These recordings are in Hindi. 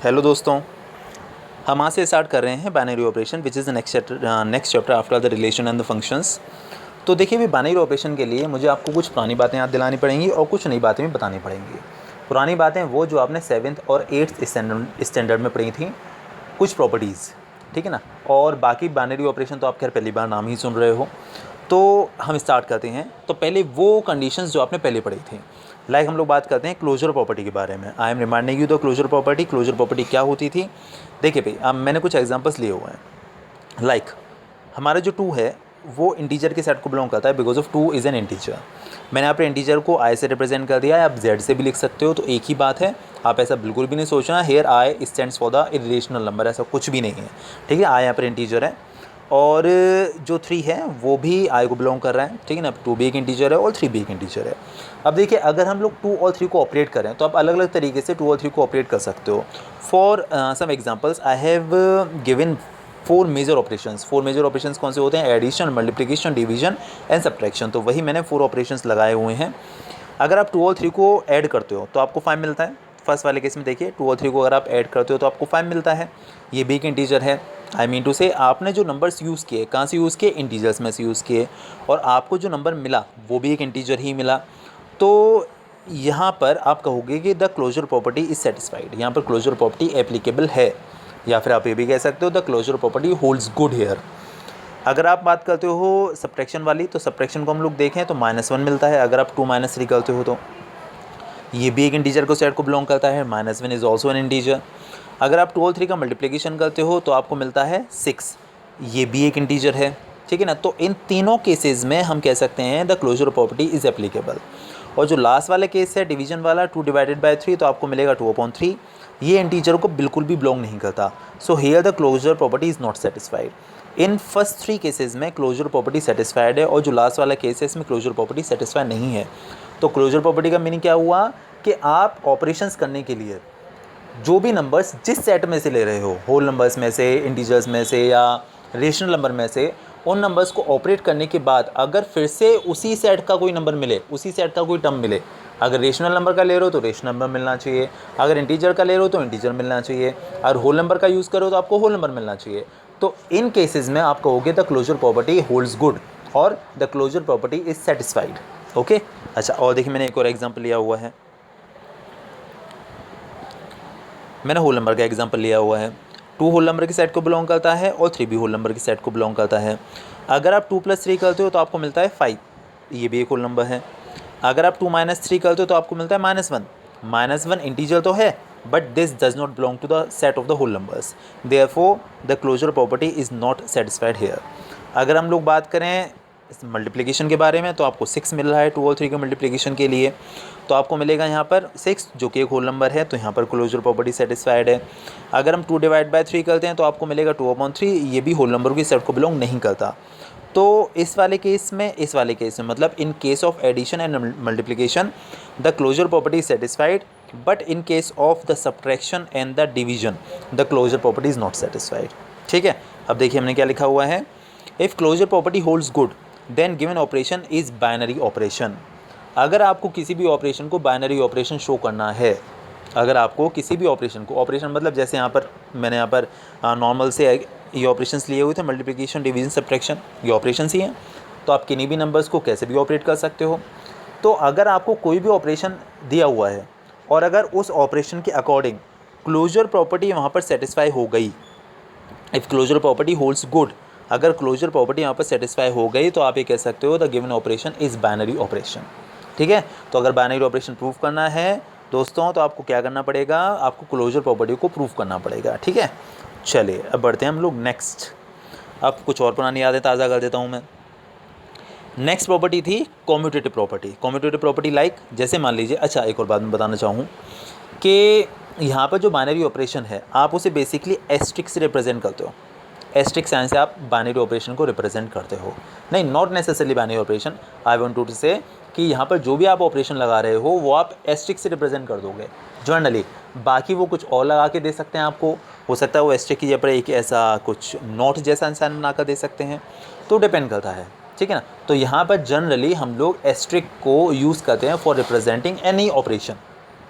हेलो दोस्तों, हम आज से स्टार्ट कर रहे हैं binary operation which is the next chapter after the relation and the functions. तो देखिए भी बाइनरी ऑपरेशन के लिए मुझे आपको कुछ पुरानी बातें याद दिलानी पड़ेंगी और कुछ नई बातें भी बतानी पड़ेंगी। पुरानी बातें वो जो आपने 7th और 8th स्टैंडर्ड में पढ़ी थी, कुछ प्रॉपर्टीज़, ठीक है ना। और बाकी बाइनरी ऑपरेशन तो आप खैर पहली बार नाम ही सुन रहे हो। तो हम स्टार्ट करते हैं। तो पहले वो कंडीशंस जो आपने पहले पढ़ी थी, लाइक हम लोग बात करते हैं क्लोजर प्रॉपर्टी के बारे में। I am reminding you the closure property. Closure property क्या होती थी? देखिए भाई, अब मैंने कुछ एग्जांपल्स लिए हुए हैं। लाइक हमारा जो 2 है वो इंटीजर के सेट को बिलोंग करता है because of 2 is an integer. मैंने यहाँ पर इंटीजर को आई से रिप्रेजेंट कर दिया है, आप जेड से भी लिख सकते हो, तो एक ही बात है। आप ऐसा बिल्कुल भी नहीं सोचना here I stands for the irrational number, ऐसा कुछ भी नहीं है, ठीक है। आई यहाँ पर इंटीजर है और जो 3 है वो भी आई को बिलोंग कर रहा है, ठीक है ना। 2 भी एक इंटीजर है और 3 भी एक इंटीजर है। अब देखिए, अगर हम लोग 2 और 3 को ऑपरेट करें तो आप अलग अलग तरीके से 2 और 3 को ऑपरेट कर सकते हो। For some examples I have given 4 major operations. 4 major operations कौन से होते हैं? Addition, multiplication, division and subtraction. तो वही मैंने 4 ऑपरेशंस लगाए हुए हैं। अगर आप 2 और 3 को ऐड करते हो तो आपको 5 मिलता है। फर्स्ट वाले केस में देखिए, 2 और 3 को अगर आप ऐड करते हो तो आपको 5 मिलता है। ये भी एक इंटीजर है। आई मीन टू से आपने जो नंबर्स यूज़ किए, कहाँ से यूज़ किए? इंटीजर्स में से यूज़ किए, और आपको जो नंबर मिला वो भी एक इंटीजर ही मिला। तो यहाँ पर आप कहोगे कि the closure property is satisfied. यहाँ पर क्लोजर प्रॉपर्टी एप्लीकेबल है, या फिर आप ये भी कह सकते हो the closure property holds good here. अगर आप बात करते हो सब्ट्रैक्शन वाली, तो सब्ट्रैक्शन को हम लोग देखें तो -1 मिलता है अगर आप 2 - 3 करते हो तो। ये भी एक इंटीजर को सेट को बिलोंग करता है। -1 इज़ ऑल्सो एन इंटीजर। अगर आप 2 और 3 का मल्टीप्लिकेशन करते हो तो आपको मिलता है 6। ये भी एक इंटीजर है, ठीक है ना। तो इन तीनों केसेस में हम कह सकते हैं the closure property is applicable. और जो लास्ट वाला केस है डिवीजन वाला, 2/3, तो आपको मिलेगा 2/3। ये इंटीजर को बिल्कुल भी बिलोंग नहीं करता। So here the closure property is not satisfied. इन फर्स्ट 3 केसेस में क्लोजर प्रॉपर्टी सेटिस्फाइड है, और जो लास्ट वाला केस है इसमें क्लोजर प्रॉपर्टी सेटिस्फाइड नहीं है। तो क्लोजर प्रॉपर्टी का मीनिंग क्या हुआ कि आप ऑपरेशंस करने के लिए जो भी नंबर्स जिस सेट में से ले रहे हो, होल नंबर्स में से, इंटीजर्स में से या रेशनल नंबर में से, उन नंबर्स को ऑपरेट करने के बाद अगर फिर से उसी सेट का कोई नंबर मिले, उसी सेट का कोई टर्म मिले, अगर रेशनल नंबर का ले रहे हो तो रेशनल नंबर मिलना चाहिए, अगर इंटीजर का ले रहे हो तो इंटीजर मिलना चाहिए, अगर होल नंबर का यूज़ करो तो आपको होल नंबर मिलना चाहिए। तो इन केसेस में आप कहोगे the closure property holds good और the closure property is satisfied. Okay, अच्छा, और देखिए मैंने एक और एग्जाम्पल लिया हुआ है। मैंने होल नंबर का एग्जांपल लिया हुआ है। 2 होल नंबर के सेट को बिलोंग करता है और 3 भी होल नंबर के सेट को बिलोंग करता है। अगर आप 2 + 3 करते हो तो आपको मिलता है 5। ये भी एक होल नंबर है। अगर आप 2 - 3 करते हो तो आपको मिलता है -1। -1 इंटीजर तो है, but this does not belong to the set of the whole numbers, therefore the closure property is not satisfied here. अगर हम लोग बात करें मल्टीप्लिकेशन के बारे में, तो आपको 6 मिल रहा है 2 और 3 के मल्टीप्लिकेशन के लिए, तो आपको मिलेगा यहाँ पर 6 जो कि एक होल नंबर है, तो यहाँ पर क्लोजर प्रॉपर्टी सेटिस्फाइड है। अगर हम 2/3 करते हैं तो आपको मिलेगा 2/3। ये भी होल नंबर के सेट को बिलोंग नहीं करता। तो इस वाले केस में मतलब in case of addition and multiplication the closure property is satisfied, but in case of the subtraction and the division the closure property is not satisfied. ठीक है, अब देखिए हमने क्या लिखा हुआ है। If closure property holds good then given operation is binary operation. अगर आपको किसी भी ऑपरेशन को बाइनरी ऑपरेशन शो करना है, अगर आपको किसी भी ऑपरेशन को, ऑपरेशन मतलब जैसे यहाँ पर मैंने यहाँ पर नॉर्मल से ये ऑपरेशंस लिए हुए थे, मल्टीप्लिकेशन, डिवीजन, सब्ट्रैक्शन, ये ऑपरेशंस ही हैं। तो आप किन्हीं भी नंबर्स को कैसे भी ऑपरेट कर सकते हो। तो अगर आपको कोई भी ऑपरेशन दिया हुआ है और अगर उस ऑपरेशन के अकॉर्डिंग क्लोजर प्रॉपर्टी वहाँ पर सेटिस्फाई हो गई, if closure property holds good, अगर क्लोजर प्रॉपर्टी यहाँ पर सेटिस्फाई हो गई तो आप ये कह सकते हो the given operation is binary operation. ठीक है, तो अगर बाइनरी ऑपरेशन प्रूव करना है दोस्तों तो आपको क्या करना पड़ेगा, आपको क्लोजर प्रॉपर्टी को प्रूव करना पड़ेगा। ठीक है, चलिए अब बढ़ते हैं हम लोग नेक्स्ट। अब कुछ और पुरानी यादें ताज़ा कर देता हूँ मैं। नेक्स्ट प्रॉपर्टी थी commutative property. Commutative property like जैसे मान लीजिए, अच्छा एक और बात मैं बताना चाहूँ कि यहाँ पर जो बाइनरी ऑपरेशन है आप उसे बेसिकली एस्ट्रिक से रिप्रेजेंट करते हो। एस्ट्रिक साइन से आप बाइनरी ऑपरेशन को रिप्रेजेंट करते हो। नहीं, not necessarily binary operation, I want to say कि यहाँ पर जो भी आप ऑपरेशन लगा रहे हो वो आप एस्ट्रिक से रिप्रेजेंट कर दोगे जनरली। बाकी वो कुछ और लगा के दे सकते हैं आपको, हो सकता है वो एस्ट्रिक की जगह पर एक ऐसा कुछ नोट जैसा इंसान बना कर दे सकते हैं, तो डिपेंड करता है। ठीक है ना, तो यहाँ पर जनरली हम लोग एस्ट्रिक को यूज़ करते हैं फॉर रिप्रेजेंटिंग एनी ऑपरेशन।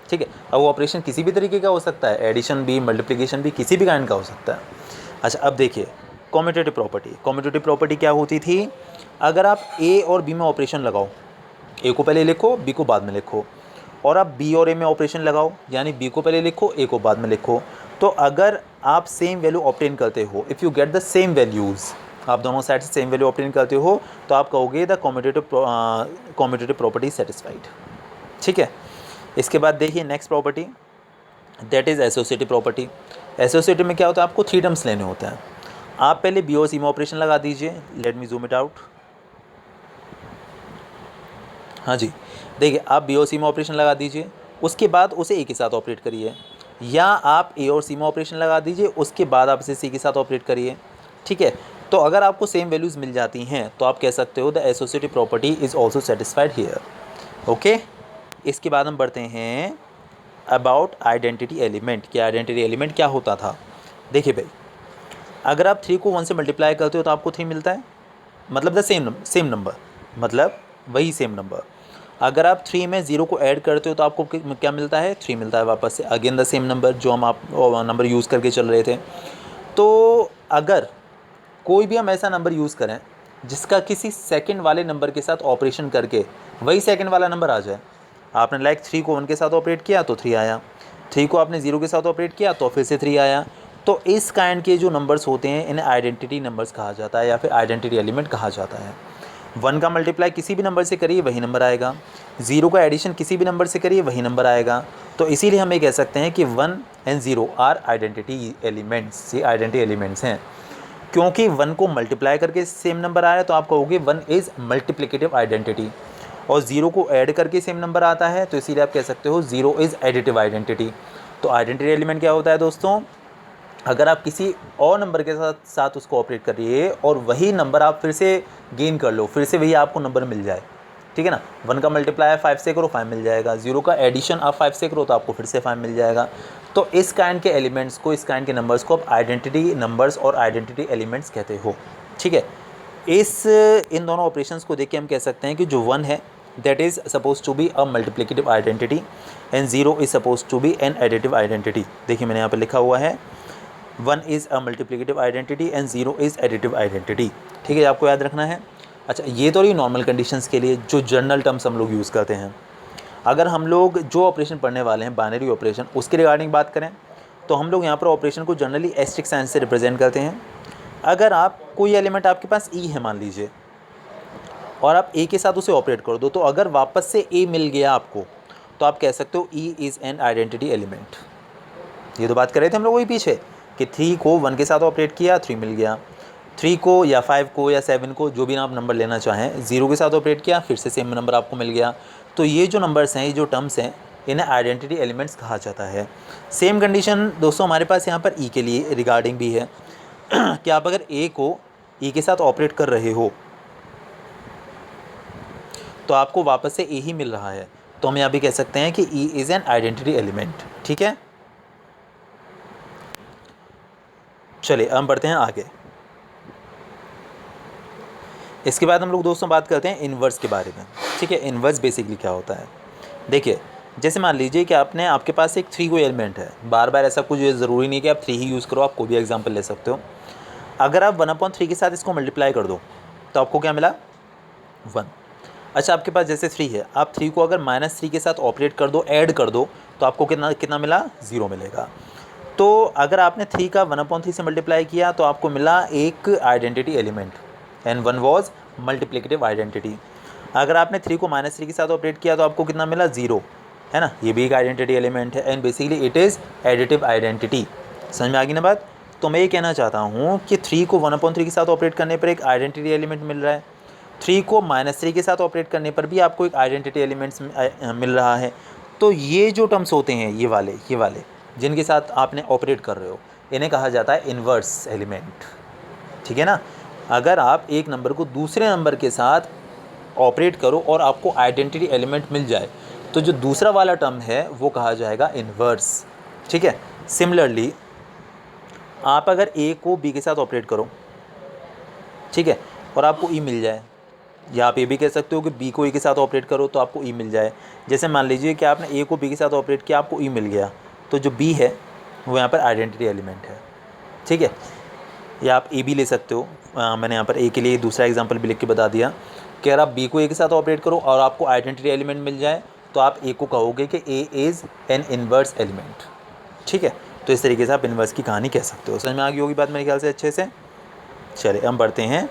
ठीक है। अब वो ऑपरेशन किसी भी तरीके का हो सकता है, एडिशन भी, मल्टीप्लिकेशन भी, किसी भी काइंड का हो सकता है। अच्छा अब देखिए कॉम्यूटेटिव प्रॉपर्टी। कॉम्यूटेटिव प्रॉपर्टी क्या होती थी, अगर आप ए और बी में ऑपरेशन लगाओ, ए को पहले लिखो बी को बाद में लिखो, और आप बी और ए में ऑपरेशन लगाओ, यानी बी को पहले लिखो ए को बाद में लिखो, तो अगर आप सेम वैल्यू ऑब्टेन करते हो, if you get the same values, आप दोनों साइड से सेम वैल्यू ऑब्टेन करते हो, तो आप कहोगे द कॉम्यूटेटिव प्रॉपर्टी सेटिस्फाइड। ठीक है। इसके बाद देखिए next property, that is associative property. Associative में क्या होता है, आपको 3 टर्म्स लेने होते हैं। आप पहले बी और सी में ऑपरेशन लगा दीजिए, let me zoom it out. हाँ जी, देखिए आप बी और सी में ऑपरेशन लगा दीजिए, उसके बाद उसे ए के साथ ऑपरेट करिए, या आप ए और सी में ऑपरेशन लगा दीजिए, उसके बाद आप इसे सी के साथ ऑपरेट करिए। ठीक है। तो अगर आपको सेम वैल्यूज़ मिल जाती हैं तो आप कह सकते हो the associative property is also satisfied here. Okay. इसके बाद हम बढ़ते हैं अबाउट आइडेंटिटी एलिमेंट। क्या आइडेंटिटी एलिमेंट क्या होता था, देखिए भाई, अगर आप 3 को 1 से मल्टीप्लाई करते हो तो आपको 3 मिलता है, मतलब द सेम नंबर, मतलब वही सेम नंबर। अगर आप 3 में 0 को ऐड करते हो तो आपको क्या मिलता है, 3 मिलता है वापस से, अगेन द सेम नंबर जो हम आप नंबर यूज़ करके चल रहे थे। तो अगर कोई भी हम ऐसा नंबर यूज़ करें जिसका किसी सेकंड वाले नंबर के साथ ऑपरेशन करके वही सेकंड वाला नंबर आ जाए, आपने लाइक 3 को 1 के साथ ऑपरेट किया तो 3 आया, 3 को आपने 0 के साथ ऑपरेट किया तो फिर से 3 आया, तो इस काइंड के जो नंबर्स होते हैं इन्हें आइडेंटिटी नंबर्स कहा जाता है या फिर आइडेंटिटी एलिमेंट कहा जाता है। 1 का मल्टीप्लाई किसी भी नंबर से करिए वही नंबर आएगा, 0 का एडिशन किसी भी नंबर से करिए वही नंबर आएगा। तो इसीलिए हम ये कह सकते हैं कि 1 एंड 0 आर आइडेंटिटी एलिमेंट्स, ये आइडेंटिटी एलिमेंट्स हैं। क्योंकि 1 को मल्टीप्लाई करके सेम नंबर आया तो आप कहोगे 1 इज़ मल्टीप्लिकेटिव आइडेंटिटी, और 0 को ऐड करके सेम नंबर आता है तो इसीलिए आप कह सकते हो 0 इज़ एडिटिव आइडेंटिटी। तो आइडेंटिटी एलिमेंट क्या होता है दोस्तों, अगर आप किसी और नंबर के साथ उसको ऑपरेट करिए और वही नंबर आप फिर से गेन कर लो, फिर से वही आपको नंबर मिल जाए, ठीक है ना। 1 का मल्टीप्लाई 5 से करो 5 मिल जाएगा, 0 का एडिशन आप 5 से करो तो आपको फिर से 5 मिल जाएगा। तो इस काइंड के एलिमेंट्स को, इस काइंड के नंबर्स को आप आइडेंटिटी नंबर्स और आइडेंटिटी एलिमेंट्स कहते हो। ठीक है। इन दोनों ऑपरेशंस को देख के हम कह सकते हैं कि जो 1 है that is suppose to be a multiplicative identity and 0 is suppose to be an additive identity. देखिए मैंने यहाँ पर लिखा हुआ है 1 is a multiplicative identity and 0 is additive identity. ठीक है, आपको याद रखना है। अच्छा ये तो रही नॉर्मल कंडीशंस के लिए जो जनरल टर्म्स हम लोग यूज़ करते हैं। अगर हम लोग जो ऑपरेशन पढ़ने वाले हैं बाइनरी ऑपरेशन, उसके रिगार्डिंग बात करें तो हम लोग यहाँ पर ऑपरेशन को जनरली एस्टेरिस्क साइन से रिप्रेजेंट करते हैं। अगर आप कोई एलिमेंट आपके पास ई है मान लीजिए और आप ए के साथ उसे ऑपरेट कर दो, तो अगर वापस से ए मिल गया आपको तो आप कह सकते हो E is an identity element. ये तो बात कर रहे थे हम लोग वही पीछे कि 3 को 1 के साथ ऑपरेट किया 3 मिल गया, 3 को या 5 को या 7 को जो भी आप नंबर लेना चाहें 0 के साथ ऑपरेट किया फिर से सेम नंबर आपको मिल गया। तो ये जो नंबर्स हैं, ये जो टर्म्स हैं, इन्हें आइडेंटिटी एलिमेंट्स कहा जाता है। सेम कंडीशन दोस्तों हमारे पास यहाँ पर ई के लिए रिगार्डिंग भी है कि आप अगर ए को ई के साथ ऑपरेट कर रहे हो तो आपको वापस से ए ही मिल रहा है, तो हम यहाँ भी कह सकते हैं कि E is an identity element. ठीक है, चलिए हम बढ़ते हैं आगे। इसके बाद हम लोग दोस्तों बात करते हैं इन्वर्स के बारे में। ठीक है, इन्वर्स बेसिकली क्या होता है, देखिए जैसे मान लीजिए कि आपके पास एक 3 कोई एलिमेंट है, बार बार ऐसा कुछ ज़रूरी नहीं है कि आप 3 ही यूज़ करो, आप कोई भी एग्जांपल ले सकते हो। अगर आप 1/3 के साथ इसको मल्टीप्लाई कर दो तो आपको क्या मिला 1। अच्छा आपके पास जैसे 3 है, आप 3 को अगर -3 के साथ ऑपरेट कर दो, ऐड कर दो, तो आपको कितना मिला 0 मिलेगा। तो अगर आपने 3 का 1/3 से मल्टीप्लाई किया तो आपको मिला एक identity element and 1 was multiplicative identity. अगर आपने 3 को -3 के साथ ऑपरेट किया तो आपको कितना मिला 0, है ना, ये भी एक आइडेंटिटी एलिमेंट है and basically it is additive identity. समझ में आ गई ना बात। तो मैं ये कहना चाहता हूँ कि 3 को 1/3 के साथ ऑपरेट करने पर एक आइडेंटिटी एलिमेंट मिल रहा है, 3 को -3 के साथ ऑपरेट करने पर भी आपको एक आइडेंटिटी एलिमेंट्स मिल रहा है। तो ये जो टर्म्स होते हैं ये वाले जिनके साथ आपने ऑपरेट कर रहे हो, इन्हें कहा जाता है इन्वर्स एलिमेंट। ठीक है ना, अगर आप एक नंबर को दूसरे नंबर के साथ ऑपरेट करो और आपको आइडेंटिटी एलिमेंट मिल जाए तो जो दूसरा वाला टर्म है वो कहा जाएगा इन्वर्स। ठीक है, सिमिलरली आप अगर ए को बी के साथ ऑपरेट करो, ठीक है, और आपको ई मिल जाए या आप ये भी कह सकते हो कि बी को ए के साथ ऑपरेट करो तो आपको ई मिल जाए। जैसे मान लीजिए कि आपने ए को बी के साथ ऑपरेट किया, आपको ई मिल गया, तो जो बी है वो यहाँ पर आइडेंटिटी एलिमेंट है, ठीक है। या आप ए भी ले सकते हो। मैंने यहाँ पर ए के लिए दूसरा एग्जांपल भी लिख के बता दिया कि अगर आप बी को ए के साथ ऑपरेट करो और आपको आइडेंटिटी एलिमेंट मिल जाए तो आप ए को कहोगे कि A is an inverse element, ठीक है। तो इस तरीके से आप इन्वर्स की कहानी कह सकते हो। समझ में आ गई होगी बात मेरे ख्याल से अच्छे से। चलिए हम बढ़ते हैं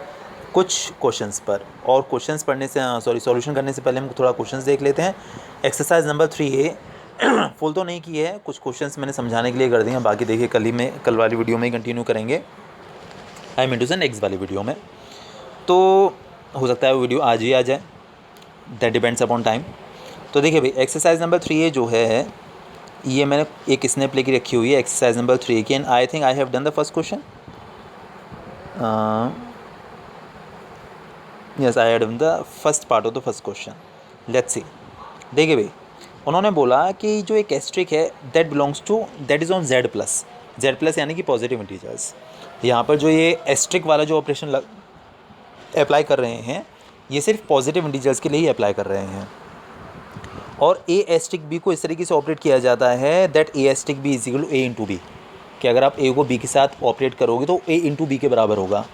कुछ क्वेश्चंस पर, और क्वेश्चंस पढ़ने से सॉल्यूशन करने से पहले हम थोड़ा क्वेश्चंस देख लेते हैं। एक्सरसाइज नंबर 3A फुल तो नहीं की है, कुछ क्वेश्चंस मैंने समझाने के लिए कर दिए हैं, बाकी देखिए कल वाली वीडियो में ही कंटिन्यू करेंगे, आई मीन टू से नेक्स्ट वाली वीडियो में। तो हो सकता है वो वीडियो आज ही आ जाए, दैट डिपेंड्स अपॉन टाइम। तो देखिए भाई एक्सरसाइज नंबर 3A जो है ये मैंने एक स्नैप लेके रखी हुई है एक्सरसाइज नंबर 3A की, and I think I have done the first question. Yes, I have done the first part of the first question. Let's see. देखिए भाई उन्होंने बोला कि जो एक एस्ट्रिक है that is on Z plus यानी कि पॉजिटिव इंटीजर्स। यहाँ पर जो ये एस्ट्रिक वाला जो ऑपरेशन अप्लाई कर रहे हैं ये सिर्फ पॉजिटिव इंटीजर्स के लिए ही अप्लाई कर रहे हैं। और ए एस्ट्रिक बी को इस तरीके से ऑपरेट किया जाता है that A asterisk B is equal to A into B, कि अगर आप ए को बी के साथ ऑपरेट करोगे तो ए इंटू बी के बराबर होगा।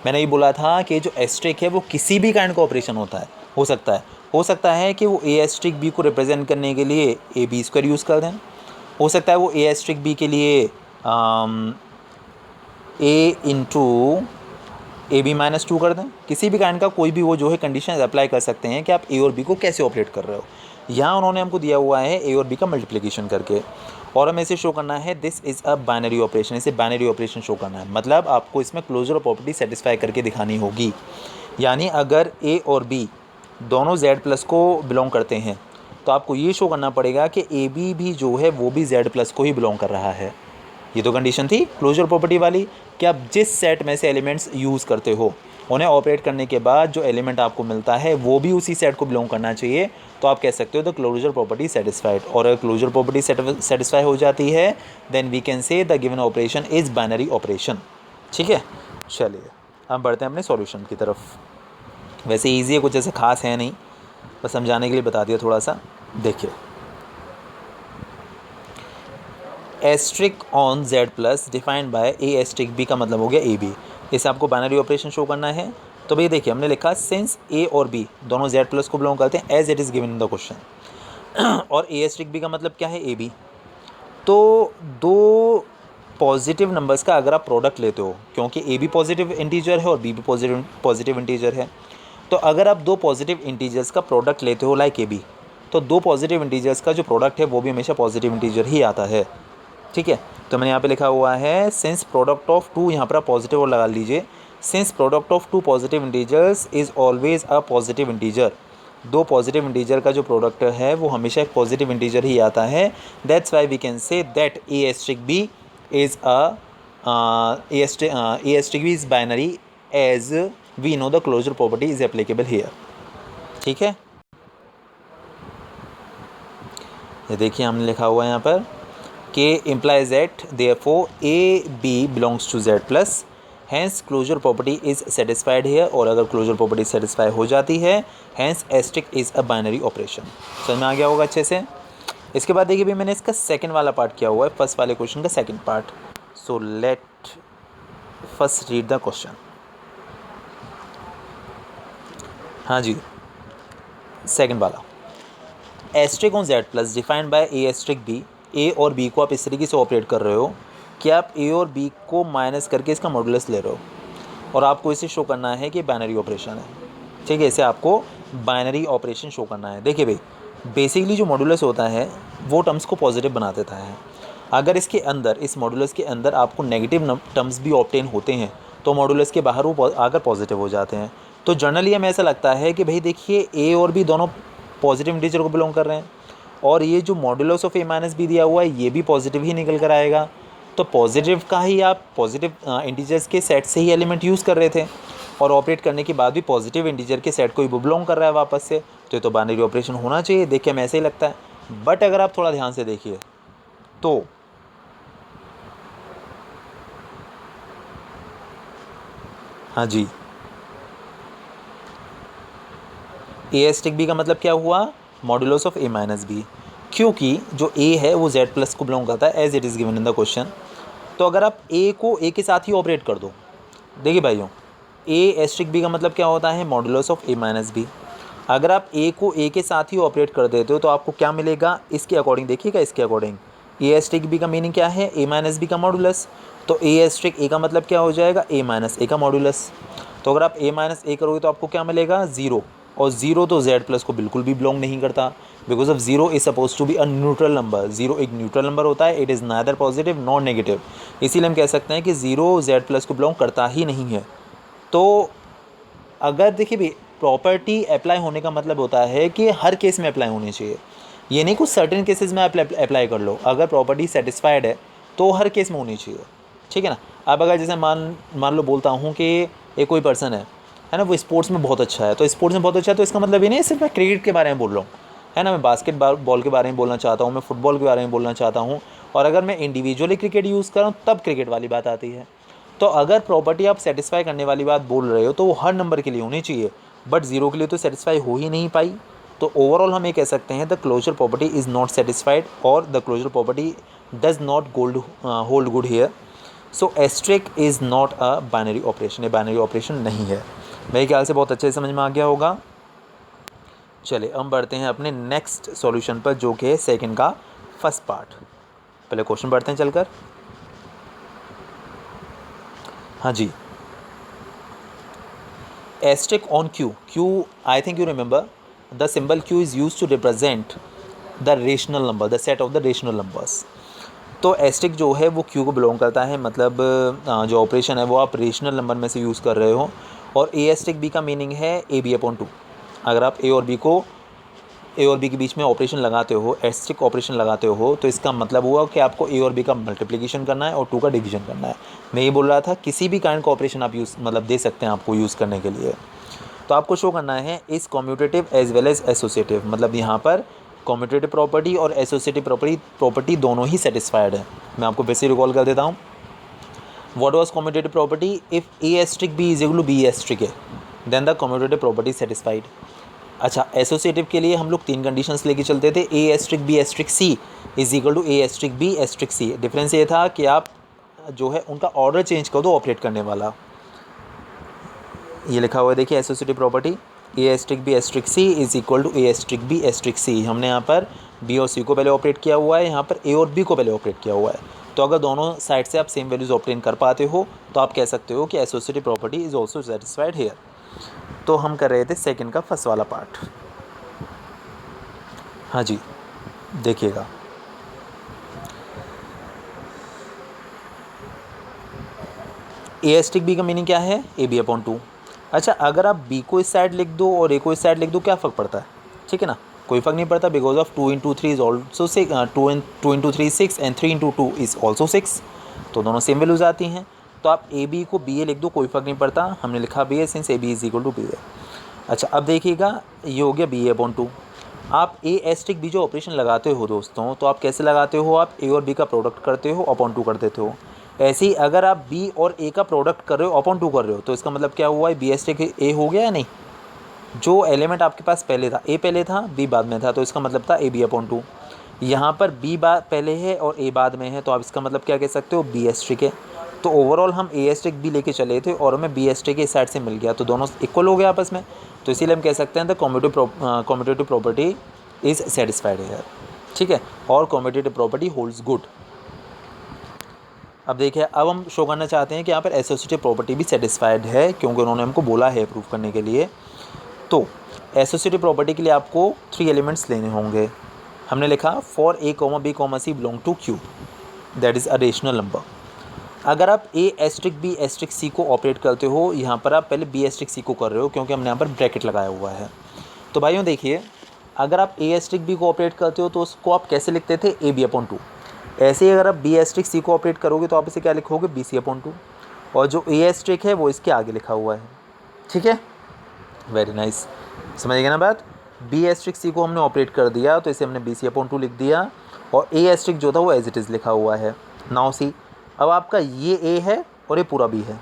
मैंने ये बोला था कि जो एस्ट्रिक है वो किसी भी काइंड का ऑपरेशन हो सकता है कि वो ए एस्ट्रिक बी को रिप्रेजेंट करने के लिए ए बी स्क्वायर यूज़ कर दें, हो सकता है वो ए एस्ट्रिक बी के लिए ए इंटू ए बी माइनस 2 कर दें। किसी भी काइंड का कोई भी वो जो है कंडीशन अप्लाई कर सकते हैं कि आप ए और बी को कैसे ऑपरेट कर रहे हो। यहाँ उन्होंने हमको दिया हुआ है ए और बी का मल्टीप्लिकेशन करके, और हमें इसे शो करना है this is a binary operation, इसे बाइनरी ऑपरेशन शो करना है, मतलब आपको इसमें क्लोजर प्रॉपर्टी सेटिस्फाई करके दिखानी होगी। यानी अगर ए और बी दोनों जेड प्लस को बिलोंग करते हैं तो आपको ये शो करना पड़ेगा कि ए बी भी जो है वो भी जेड प्लस को ही बिलोंग कर रहा है। ये तो कंडीशन थी क्लोजर प्रॉपर्टी वाली कि आप जिस सेट में से एलिमेंट्स यूज़ करते हो उन्हें ऑपरेट करने के बाद जो एलिमेंट आपको मिलता है वो भी उसी सेट को बिलोंग करना चाहिए, तो आप कह सकते हो द क्लोजर प्रॉपर्टी सेटिस्फाइड। और अगर क्लोजर प्रॉपर्टी सेटिस्फाई हो जाती है then we can say the given operation is binary operation, ठीक है। चलिए हम बढ़ते हैं अपने सॉल्यूशन की तरफ। वैसे ईजी है, कुछ ऐसे खास है नहीं, बस समझाने के लिए बता दिया थोड़ा सा। देखिए asterisk on Z plus defined by A asterisk B का मतलब हो गया ए बी, इसे आपको बाइनरी ऑपरेशन शो करना है। तो भाई देखिए हमने लिखा सिंस ए और बी दोनों जेड प्लस को बिलोंग करते हैं as it is given in the question, और ए एस्ट्रिक बी का मतलब क्या है ए बी। तो दो पॉजिटिव नंबर्स का अगर आप प्रोडक्ट लेते हो, क्योंकि ए भी पॉजिटिव इंटीजर है और बी भी पॉजिटिव इंटीजर है, तो अगर आप दो पॉजिटिव इंटीजर्स का प्रोडक्ट लेते हो लाइक ए बी, तो दो पॉजिटिव इंटीजर्स का जो प्रोडक्ट है वो भी हमेशा पॉजिटिव इंटीजर ही आता है, ठीक है। तो मैंने यहाँ पे लिखा हुआ है सिंस प्रोडक्ट ऑफ टू, यहाँ पर आप पॉजिटिव और लगा लीजिए, since product of two positive integers is always a positive integer. दो पॉजिटिव इंटीजर का जो प्रोडक्ट है वो हमेशा एक पॉजिटिव इंटीजर ही आता है। That's why we can say that A asterisk B is A asterisk B is binary as we know the closure property is applicable here, ठीक है। ये देखिए हमने लिखा हुआ है यहाँ पर कि implies that therefore a b belongs to z plus, hence closure property is satisfied here, और अगर closure property satisfy हो जाती है hence asterisk is a binary operation। समझ में आ गया होगा अच्छे से। इसके बाद देखिए भी मैंने इसका सेकंड वाला पार्ट किया हुआ है, फर्स्ट वाले क्वेश्चन का second part. So let first read the question. हाँ जी, सेकंड वाला asterisk on Z plus defined by A asterisk B, A और बी को आप इस तरीके से ऑपरेट कर रहे हो कि आप ए और बी को माइनस करके इसका मॉडुलस ले रहे हो, और आपको इसे शो करना है कि बाइनरी ऑपरेशन है, ठीक है। इसे आपको बाइनरी ऑपरेशन शो करना है। देखिए भाई बेसिकली जो मॉडुलस होता है वो टर्म्स को पॉजिटिव बना देता है। अगर इसके अंदर इस मॉडुलस के अंदर आपको नेगेटिव टर्म्स भी ऑब्टेन होते हैं तो मॉडुलस के बाहर वो आकर पॉजिटिव हो जाते हैं। तो जनरली हमें ऐसा लगता है कि भाई देखिए ए और बी दोनों पॉजिटिव इंटीजर को बिलोंग कर रहे हैं, और ये जो modulus of A minus B दिया हुआ है ये भी पॉजिटिव ही निकल कर आएगा। तो पॉजिटिव का ही आप पॉजिटिव इंटीजर्स के सेट से ही एलिमेंट यूज़ कर रहे थे, और ऑपरेट करने के बाद भी पॉजिटिव इंटीजर के सेट को ही बिलोंग कर रहा है वापस से, तो ये तो बाइनरी ऑपरेशन होना चाहिए। देखिए हमें ऐसे ही लगता है, बट अगर आप थोड़ा ध्यान से देखिए तो हाँ जी ए एस्ट्रिक बी का मतलब क्या हुआ, modulus of A minus B, क्योंकि जो ए है वो जेड प्लस को बिलोंग करता है as it is given in the question. तो अगर आप ए को ए के साथ ही ऑपरेट कर दो, देखिए भाइयों, ए एस्ट्रिक बी का मतलब क्या होता है, modulus of A minus B. अगर आप ए को ए के साथ ही ऑपरेट कर देते हो तो आपको क्या मिलेगा, इसके अकॉर्डिंग देखिएगा, इसके अकॉर्डिंग ए एस्ट्रिक बी का मीनिंग क्या है, ए माइनस बी का मॉड्यूलस। तो ए एस्ट्रिक ए का मतलब क्या हो जाएगा, ए माइनस ए का मॉड्यूलस। तो अगर आप ए माइनस ए करोगे तो आपको क्या मिलेगा, ज़ीरो। और ज़ीरो तो जेड प्लस को बिल्कुल भी बिलोंग नहीं करता, because of zero is suppose to be a neutral number. Zero एक न्यूट्रल नंबर होता है, it is neither positive nor negative, इसीलिए हम कह सकते हैं कि ज़ीरो जेड प्लस को बिलोंग करता ही नहीं है। तो अगर देखिए भाई, प्रॉपर्टी अप्लाई होने का मतलब होता है कि हर केस में अप्लाई होनी चाहिए, ये नहीं कुछ सर्टेन केसेस में अप्लाई कर लो। अगर प्रॉपर्टी सेटिस्फाइड है तो हर केस में होनी चाहिए, ठीक है ना। अब अगर जैसे मान लो बोलता हूँ कि एक कोई पर्सन है ना, वो स्पोर्ट्स में बहुत अच्छा है, तो स्पोर्ट्स में बहुत अच्छा है तो इसका मतलब ये नहीं सिर्फ मैं क्रिकेट के बारे में बोल रहा हूँ, है ना, मैं बास्केट बॉल के बारे में बोलना चाहता हूँ, मैं फुटबॉल के बारे में बोलना चाहता हूँ। और अगर मैं इंडिविजुअली क्रिकेट यूज़ कर रहा हूँ तब क्रिकेट वाली बात आती है। तो अगर प्रॉपर्टी आप सेटिस्फाई करने वाली बात बोल रहे हो तो वो हर नंबर के लिए होनी चाहिए, बट ज़ीरो के लिए तो सेटिस्फाई हो ही नहीं पाई। तो ओवरऑल हम ये कह सकते हैं the closure property is not satisfied और the closure property does not hold good here. So asterisk is not a binary operation, ये बाइनरी ऑपरेशन नहीं है। मेरे ख्याल से बहुत अच्छे से समझ में आ गया होगा। चलिए हम बढ़ते हैं अपने नेक्स्ट सॉल्यूशन पर, जो कि है सेकंड का फर्स्ट पार्ट। पहले क्वेश्चन पढ़ते हैं चलकर। हाँ जी, asterisk on q, I think you remember the symbol q is used to represent the rational number, the set of the rational numbers। तो एस्टिक जो है वो q को बिलोंग करता है, मतलब जो ऑपरेशन है वो आप रेशनल नंबर में से यूज़ कर रहे हो। और ए एस्टिक बी का मीनिंग है ए बी अपॉन टू। अगर आप ए और बी के बीच में ऑपरेशन लगाते हो, एस्टिक ऑपरेशन लगाते हो, तो इसका मतलब हुआ कि आपको ए और बी का मल्टीप्लिकेशन करना है और टू का डिवीजन करना है। मैं ये बोल रहा था किसी भी काइंड का ऑपरेशन आप यूज़ मतलब दे सकते हैं आपको यूज़ करने के लिए। तो आपको शो करना है is commutative as well as associative, मतलब यहाँ पर कॉम्यूटेटिव प्रॉपर्टी और एसोसिएटिव प्रॉपर्टी दोनों ही सेटिस्फाइड है। मैं आपको वैसे रिकॉल कर देता हूँ। What was commutative property, if a asterisk B is equal to b asterisk है then the commutative property satisfied. अच्छा, एसोसिएटिव के लिए हम लोग तीन कंडीशंस लेके चलते थे, a asterisk B asterisk c is equal to a asterisk B asterisk c. Difference ये था कि आप जो है उनका ऑर्डर चेंज कर दो ऑपरेट करने वाला। ये लिखा हुआ है देखिए associative property, a asterisk B asterisk c is equal to a asterisk B asterisk c. हमने यहाँ पर बी और सी को पहले ऑपरेट किया हुआ है, यहाँ पर ए और बी को पहले ऑपरेट किया हुआ है। तो अगर दोनों साइड से आप सेम वैल्यूज़ ऑब्टेन कर पाते हो तो आप कह सकते हो कि associative property is also satisfied here. तो हम कर रहे थे सेकंड का फर्स्ट वाला पार्ट। हाँ जी, देखिएगा ए एस्ट्रिक बी का मीनिंग क्या है, ए बी अपॉन टू। अच्छा, अगर आप बी को इस साइड लिख दो और ए को इस साइड लिख दो क्या फ़र्क पड़ता है, ठीक है ना, कोई फ़र्क नहीं पड़ता, because of two into three is also six, two into three six and three into two is also six, तो दोनों सेम वैल्यूज़ आती हैं। तो आप ए बी को बी ए लिख दो, कोई फ़र्क नहीं पड़ता, हमने लिखा b a since a b is equal to b a. अच्छा, अब देखिएगा ये हो गया बी ए अपॉन टू। आप ए एस्ट्रिक बी जो ऑपरेशन लगाते हो दोस्तों, तो आप कैसे लगाते हो, आप ए और बी का प्रोडक्ट करते हो अपॉन टू कर देते हो। ऐसे ही अगर आप बी और ए का प्रोडक्ट कर रहे हो अपॉन टू कर रहे हो तो इसका मतलब क्या हुआ है, बी एस्ट्रिक ए हो गया या नहीं। जो एलिमेंट आपके पास पहले था, ए पहले था बी बाद में था, तो इसका मतलब था ए बी अपॉन टू। यहाँ पर बी पहले है और ए बाद में है, तो आप इसका मतलब क्या कह सकते हो, बी एस्ट्रिक है। तो ओवरऑल हम ए एस्ट्रिक बी लेके चले थे और हमें बी एस्ट्रिक इस साइड से मिल गया, तो दोनों इक्वल हो गया आपस में। तो इसीलिए हम कह सकते हैं the commutative property is satisfied है, ठीक है, और कॉम्यूटेटिव प्रॉपर्टी होल्ड्स गुड। अब देखिए, अब हम शो करना चाहते हैं कि यहाँ पर एसोसिएटिव प्रॉपर्टी भी सेटिस्फाइड है, क्योंकि उन्होंने हमको बोला है प्रूफ करने के लिए। तो एसोसिएटिव प्रॉपर्टी के लिए आपको 3 एलिमेंट्स लेने होंगे। हमने लिखा for A comma B comma C belong to Q, that is a rational number. अगर आप A asterisk B asterisk C को ऑपरेट करते हो, यहाँ पर आप पहले बी एस्ट्रिक सी को कर रहे हो क्योंकि हमने यहाँ पर ब्रैकेट लगाया हुआ है। तो भाइयों देखिए, अगर आप ए एस्ट्रिक बी को ऑपरेट करते हो तो उसको आप कैसे लिखते थे, ए बी अपॉन टू। ऐसे ही अगर आप बी एस्ट्रिक सी को ऑपरेट करोगे तो आप इसे क्या लिखोगे, बी सी अपॉन टू, और जो ए एस्ट्रिक है वो इसके आगे लिखा हुआ है, ठीक है, वेरी नाइस, समझ गए ना बात। बी एस्ट्रिक सी को हमने ऑपरेट कर दिया तो इसे हमने बी सी अपॉन टू लिख दिया, और ए एस्ट्रिक जो था वो एज इट इज़ लिखा हुआ है। नाउ सी, अब आपका ये ए है और ये पूरा बी है,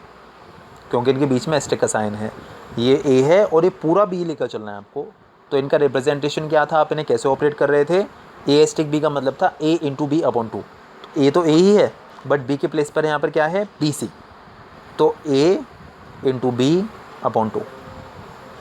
क्योंकि इनके बीच में एस्ट्रिक का साइन है, ये ए है और ये पूरा बी लेकर चलना है आपको, तो इनका रिप्रेजेंटेशन क्या था, आप इन्हें कैसे ऑपरेट कर रहे थे, ए एस्टिक बी का मतलब था ए इंटू बी अपॉन टू। ए तो ए ही है, बट बी के प्लेस पर यहाँ पर क्या है, बी सी, तो ए इंटू बी अपॉन टू।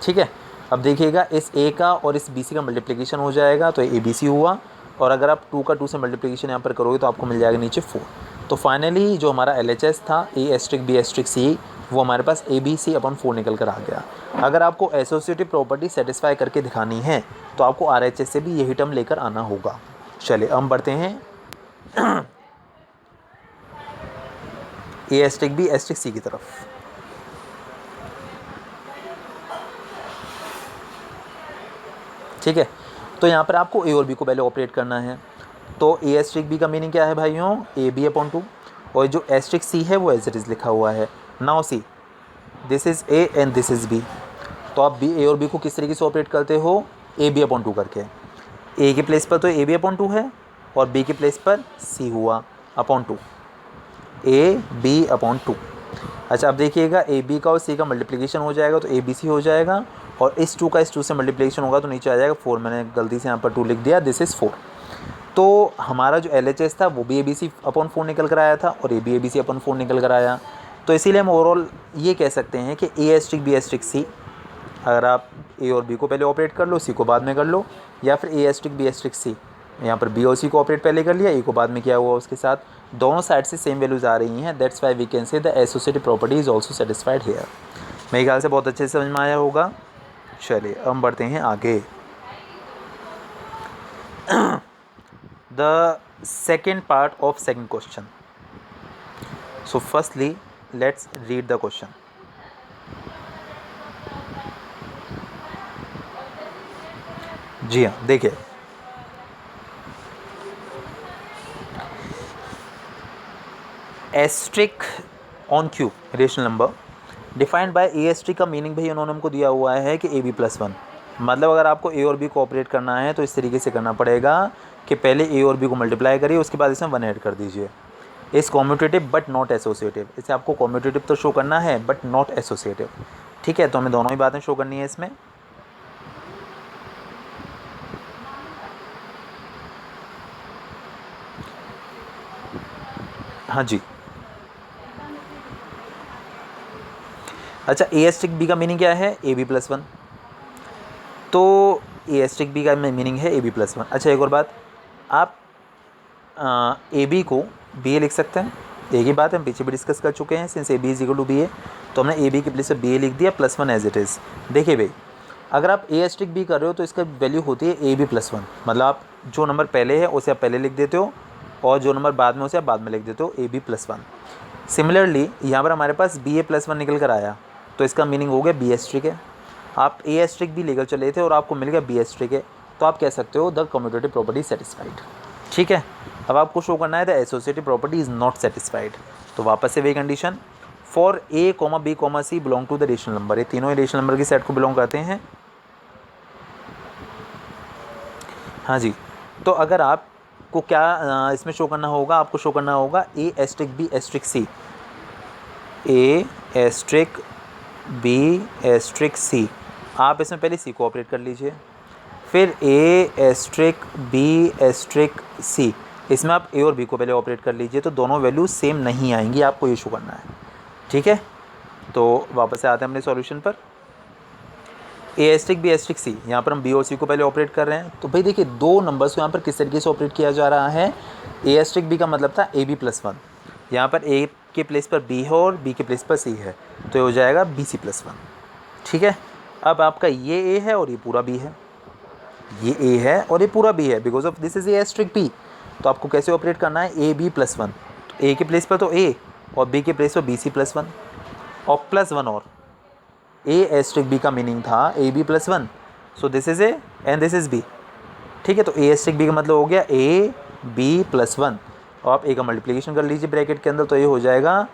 ठीक है, अब देखिएगा इस ए का और इस बी सी का मल्टीप्लिकेशन हो जाएगा तो ए बी सी हुआ, और अगर आप 2 का 2 से मल्टीप्लिकेशन यहाँ पर करोगे तो आपको मिल जाएगा नीचे 4। तो फाइनली जो हमारा LHS था ए एस्ट्रिक बी एस्ट्रिक सी, वो हमारे पास ए बी सी अपॉन 4 निकल कर आ गया। अगर आपको एसोसिएटिव प्रॉपर्टी सेटिस्फाई करके दिखानी है तो आपको RHS से भी यही टर्म लेकर आना होगा। चलिए हम बढ़ते हैं ए एस्ट्रिक बी एस्ट्रिक सी की तरफ। ठीक है, तो यहाँ पर आपको ए और बी को पहले ऑपरेट करना है। तो ए एस्ट्रिक बी का मीनिंग क्या है भाइयों, ए बी अपॉन टू, और जो एस्ट्रिक सी है वो एज इट इज़ लिखा हुआ है। Now see this is A and this is B, तो आप बी ए और बी को किस तरीके से ऑपरेट करते हो, ए बी अपॉन टू करके। ए के प्लेस पर तो ए बी अपॉन टू है और बी के प्लेस पर सी हुआ upon two, A B upon two. अच्छा अब देखिएगा ए बी का और सी का मल्टीप्लिकेशन हो जाएगा तो ए बी सी हो जाएगा, और इस 2 का इस 2 से मल्टीप्लिकेशन होगा तो नीचे आ जाएगा 4। मैंने गलती से यहाँ पर 2 लिख दिया, दिस इज़ 4। तो हमारा जो LHS था वो भी ए बी सी अपॉन 4 निकल कर आया था और ए बी सी अपॉन 4 निकल कर आया। तो इसीलिए हम ओवरऑल ये कह सकते हैं कि ए एस्ट्रिक बी एस्ट्रिक सी, अगर आप ए और बी को पहले ऑपरेट कर लो, सी को बाद में कर लो, या फिर ए एस्ट्रिक बी एस्ट्रिक सी, यहाँ पर बी और सी को ऑपरेट पहले कर लिया, ए को बाद में किया हुआ उसके साथ, दोनों साइड से सेम वैल्यूज़ आ रही हैं। That's why we can say the associative property is also satisfied here. मेरे ख्याल से बहुत अच्छे से समझ में आया होगा। चलिए हम बढ़ते हैं आगे। The second part of second question. So firstly let's read the question. जी हाँ, देखिए asterisk on Q rational number defined by A asterisk का मीनिंग भाई उन्होंने हमको दिया हुआ है कि ए बी प्लस 1। मतलब अगर आपको ए और बी को ऑपरेट करना है तो इस तरीके से करना पड़ेगा कि पहले ए और बी को मल्टीप्लाई करिए, उसके बाद इसमें 1 ऐड कर दीजिए। इस कॉम्यूटेटिव बट नॉट एसोसिएटिव, इसे आपको कॉम्यूटेटिव तो शो करना है बट नॉट एसोसिएटिव। ठीक है, तो हमें दोनों ही बातें शो करनी है इसमें। हाँ जी, अच्छा ए एस्ट्रिक बी का मीनिंग क्या है, ए बी प्लस 1। तो ए एस्ट्रिक बी का मीनिंग है ए बी प्लस 1। अच्छा एक और बात, आप ए बी को बी ए लिख सकते हैं, एक ही बात हम पीछे भी डिस्कस कर चुके हैं। Since a b is equal to b a, तो हमने ए बी के प्लेस पर बी ए लिख दिया प्लस 1 एज इट इज़। देखिए भाई अगर आप ए एस्ट्रिक बी कर रहे हो तो इसका वैल्यू होती है ए बी प्लस 1। मतलब आप जो नंबर पहले है उसे आप पहले लिख देते हो और जो नंबर बाद में उसे आप बाद में लिख देते हो, ए बी प्लस 1। सिमिलरली यहाँ पर हमारे पास बी ए प्लस 1 निकल कर आया तो इसका मीनिंग हो गया बी एस्ट्रिक है। आप ए एस्ट्रिक भी लेकर चले थे और आपको मिल गया बी एस्ट्रिक है, तो आप कह सकते हो द कम्यूटेटिव प्रॉपर्टी सेटिस्फाइड। ठीक है, अब आपको शो करना है the associative property is not satisfied. तो वापस से वही condition, for A comma B comma C belong to the rational number, ये तीनों ही रेशनल नंबर की सेट को बिलोंग करते हैं। हाँ जी, तो अगर आपको क्या इसमें शो करना होगा, आपको शो करना होगा ए एस्ट्रिक बी एस्ट्रिक सी, ए एस्ट्रिक बी एस्ट्रिक सी। आप इसमें पहले सी को ऑपरेट कर लीजिए, फिर ए एस्ट्रिक बी एस्ट्रिक सी, इसमें आप ए और बी को पहले ऑपरेट कर लीजिए, तो दोनों वैल्यू सेम नहीं आएंगी, आपको ये शो करना है। ठीक है, तो वापस से आते हैं अपने सॉल्यूशन पर। ए एस्ट्रिक बी एस्ट्रिक सी, यहाँ पर हम बी और सी को पहले ऑपरेट कर रहे हैं। तो भाई देखिए दो नंबर्स को यहाँ पर किस तरीके से ऑपरेट किया जा रहा है। ए एस्ट्रिक बी का मतलब था ए बी प्लस 1, यहाँ पर ए के प्लेस पर बी है और बी के प्लेस पर सी है, तो ये हो जाएगा बी सी प्लस 1। ठीक है, अब आपका ये ए है और ये पूरा बी है, ये ए है और ये पूरा बी है, because of this is A asterisk B. तो आपको कैसे ऑपरेट करना है, ए बी प्लस 1, तो ए के प्लेस पर तो ए और बी के प्लेस पर बी सी प्लस 1 और प्लस 1 और ए एस्ट्रिक बी का मीनिंग था A B plus 1, so this is A and this is B. ठीक है, तो ए एस्ट्रिक बी का मतलब हो गया ए बी प्लस 1, और आप ए का मल्टीप्लिकेशन कर लीजिए ब्रैकेट के अंदर, तो ये हो जाएगा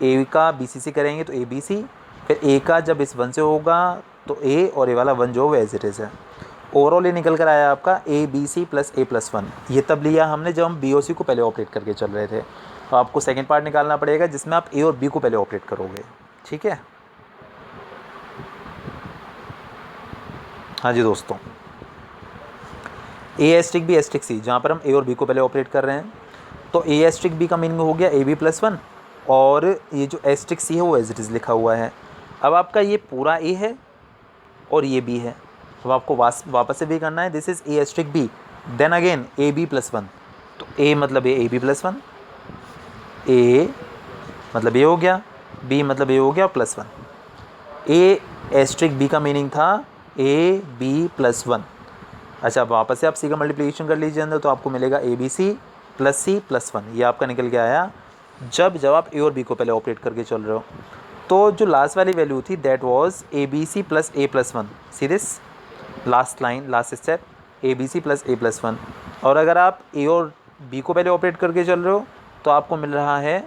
ए का बी सी से करेंगे तो ए बी सी, फिर ए का जब इस 1 से होगा तो ए और ए वाला 1 जो वो एज इट इज़ है। ओवरऑल ये निकल कर आया आपका A B C plus A plus 1। ये तब लिया हमने जब हम बी और सी को पहले ऑपरेट करके चल रहे थे। तो आपको सेकेंड पार्ट निकालना पड़ेगा जिसमें आप ए और बी को पहले ऑपरेट करोगे। ठीक है, हाँ जी दोस्तों। ए एस्ट्रिक बी एस्ट्रिक सी, जहाँ पर हम ए और बी को पहले ऑपरेट कर रहे हैं, तो ए एस्ट्रिक बी का मीनिंग हो गया ए बी प्लस वन, और ये जो एस्ट्रिक सी है वो एज इट इज़ लिखा हुआ है। अब आपका ये पूरा ए है और ये बी है, अब आपको वापस से भी करना है, this is A asterisk B, then again A B plus one, तो ए मतलब A B plus one, A मतलब ए हो गया, बी मतलब ए हो गया plus one. A asterisk B का मीनिंग था ए बी प्लस वन। अच्छा, अब वापस से आप सी का मल्टीप्लिकेशन कर लीजिए अंदर, तो आपको मिलेगा A B C plus one, ये आपका निकल के आया जब आप ए और बी को पहले ऑपरेट करके चल रहे हो। तो जो लास्ट वाली वैल्यू थी that was A B C plus A plus one, see this last line, last step, A B C plus A plus one. और अगर आप ए और बी को पहले ऑपरेट करके चल रहे हो तो आपको मिल रहा है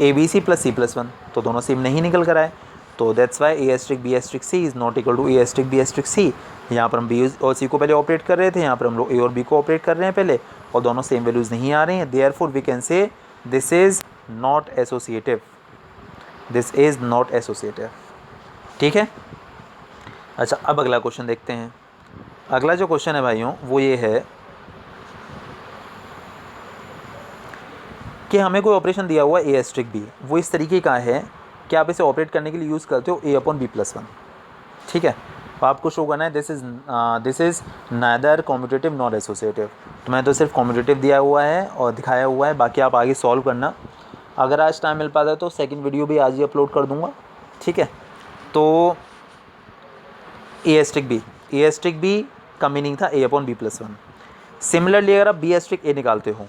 a B C plus c plus one, तो दोनों सेम नहीं निकल कर आए, तो that's why a asterisk B asterisk c is not equal to a asterisk B asterisk c. यहाँ पर हम बी और सी को पहले ऑपरेट कर रहे थे, यहाँ पर हम लोग ए और बी को ऑपरेट कर रहे हैं पहले, और दोनों सेम वैल्यूज़ नहीं आ रही हैं, therefore we can say this is not associative, this is not associative. ठीक है। अच्छा, अब अगला क्वेश्चन देखते हैं। अगला जो क्वेश्चन है भाइयों वो ये है कि हमें कोई ऑपरेशन दिया हुआ ए एस्ट्रिक बी, वो इस तरीके का है कि आप इसे ऑपरेट करने के लिए यूज़ करते हो A upon B plus one. ठीक है, तो आपको शो करना है this is neither commutative not associative. तो मैं तो सिर्फ कॉम्यूटेटिव दिया हुआ है और दिखाया हुआ है, बाकी आप आगे सॉल्व करना। अगर आज टाइम मिल पाता है तो सेकंड वीडियो भी आज ही अपलोड कर दूंगा। ठीक है, तो ए एस्ट्रिक बी का मीनिंग था a upon B plus one. Similarly अगर आप बी एस्ट्रिक ए निकालते हो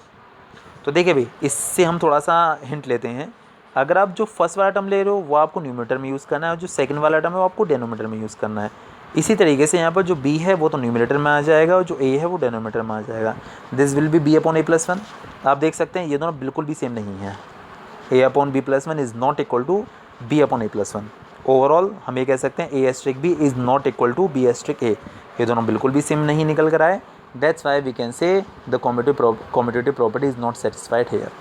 तो देखिए भाई, इससे हम थोड़ा सा हिंट लेते हैं। अगर आप जो फर्स्ट वाला टर्म ले रहे हो वो आपको न्यूमरेटर में यूज़ करना है, और जो सेकंड वाला टर्म है वो आपको डेनोमीटर में यूज़ करना है। इसी तरीके से यहाँ पर जो b है वो तो न्यूमरेटर में आ जाएगा, और जो a है वो डेनोमीटर में आ जाएगा। This will be b upon a plus one. आप देख सकते हैं ये दोनों बिल्कुल भी सेम नहीं है, a upon B plus one is not equal to b upon a plus one. Overall हम ये कह सकते हैं a asterisk B is not equal to b asterisk a, ये दोनों बिल्कुल भी सेम नहीं निकल कर आए। That's why we can say the commutative property is not satisfied here.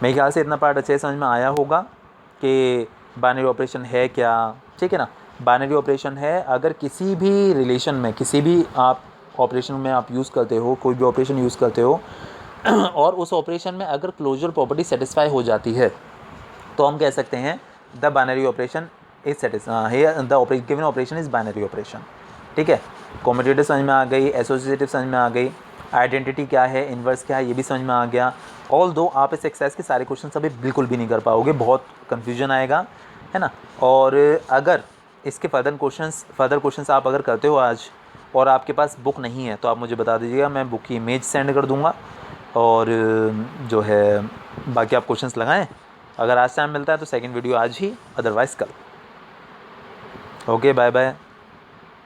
मेरे ख्याल से इतना पार्ट अच्छे से समझ में आया होगा कि बाइनरी ऑपरेशन है क्या। ठीक है ना, बाइनरी ऑपरेशन है अगर किसी भी रिलेशन में, किसी भी आप ऑपरेशन में आप यूज़ करते हो, कोई भी ऑपरेशन यूज़ करते हो और उस ऑपरेशन में अगर क्लोजर प्रॉपर्टी सेटिस्फाई हो जाती है तो हम कह सकते हैं the binary operation is satisfy, the given operation is binary operation. ठीक है, कॉम्यूटेटिव समझ में आ गई, एसोसिएटिव समझ में आ गई, आइडेंटिटी क्या है, इन्वर्स क्या है, ये भी समझ में आ गया। ऑल दो आप इस एक्सरसाइज के सारे क्वेश्चन अभी बिल्कुल भी नहीं कर पाओगे, बहुत कन्फ्यूजन आएगा, है ना। और अगर इसके फर्दर क्वेश्चंस आप अगर करते हो आज और आपके पास बुक नहीं है तो आप मुझे बता दीजिएगा, मैं बुक की इमेज सेंड कर दूंगा, और जो है बाकी आप क्वेश्चंस लगाएं। अगर आज टाइम मिलता है तो सेकंड वीडियो आज ही, अदरवाइज़ कल। Okay, bye bye.